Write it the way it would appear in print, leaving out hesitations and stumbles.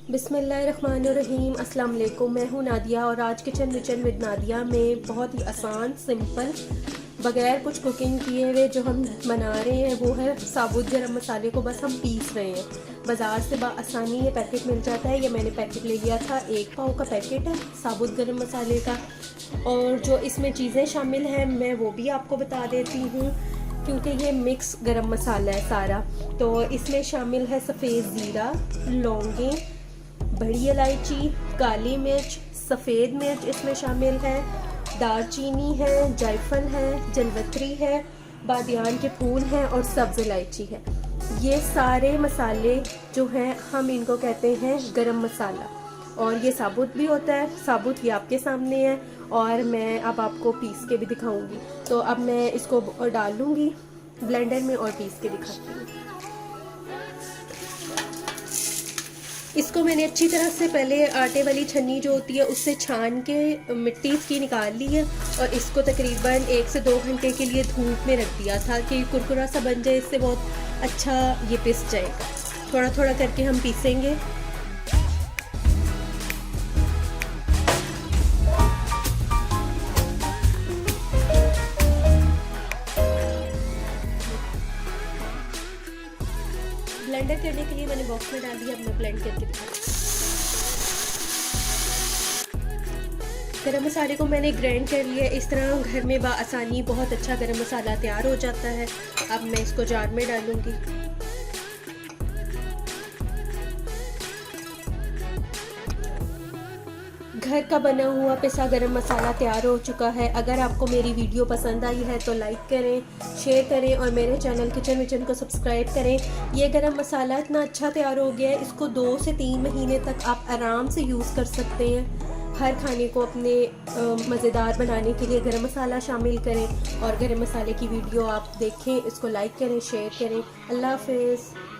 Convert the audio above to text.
बिस्मिल्लाहिर्रहमानिर्रहीम। अस्सलाम वालेकुम। मैं हूँ नादिया और आज किचन विचन विद नादिया में बहुत ही आसान सिंपल बगैर कुछ कुकिंग किए हुए जो हम बना रहे हैं वो है साबुत गरम मसाले को बस हम पीस रहे हैं। बाज़ार से आसानी ये पैकेट मिल जाता है। ये मैंने पैकेट ले लिया था, 1 पाव का पैकेट है साबुत गरम मसाले का। और जो इसमें चीज़ें शामिल हैं मैं वो भी आपको बता देती हूँ क्योंकि ये मिक्स गरम मसाला है सारा। तो इसमें शामिल है सफ़ेद ज़ीरा, लौंगें, बड़ी इलायची, काली मिर्च, सफ़ेद मिर्च इसमें शामिल है, दालचीनी है, जायफल है, जलवतरी है, बादियान के फूल हैं और सब्ज़ इलायची है। ये सारे मसाले जो हैं हम इनको कहते हैं गरम मसाला। और ये साबुत भी होता है, साबुत ये आपके सामने है और मैं अब आपको पीस के भी दिखाऊंगी। तो अब मैं इसको डाल लूँगी ब्लेंडर में और पीस के दिखाती हूँ। इसको मैंने अच्छी तरह से पहले आटे वाली छन्नी जो होती है उससे छान के मिट्टी इसकी निकाल ली है और इसको तकरीबन 1 से 2 घंटे के लिए धूप में रख दिया था कि कुरकुरा सा बन जाए, इससे बहुत अच्छा ये पिस जाएगा। थोड़ा थोड़ा करके हम पीसेंगे। ब्लेंडर करने के लिए मैंने बॉक्स में डाल दिया। अब मैं ब्लेंड करके दिखाऊंगी। गरम मसाले को मैंने ग्राइंड कर लिया। इस तरह घर में आसानी बहुत अच्छा गरम मसाला तैयार हो जाता है। अब मैं इसको जार में डालूंगी। घर का बना हुआ पिसा गरम मसाला तैयार हो चुका है। अगर आपको मेरी वीडियो पसंद आई है तो लाइक करें, शेयर करें और मेरे चैनल किचन विचन को सब्सक्राइब करें। ये गरम मसाला इतना अच्छा तैयार हो गया है, इसको 2 से 3 महीने तक आप आराम से यूज़ कर सकते हैं। हर खाने को अपने मज़ेदार बनाने के लिए गरम मसाला शामिल करें और गरम मसाले की वीडियो आप देखें, इसको लाइक करें, शेयर करें। अल्लाह हाफ़िज़।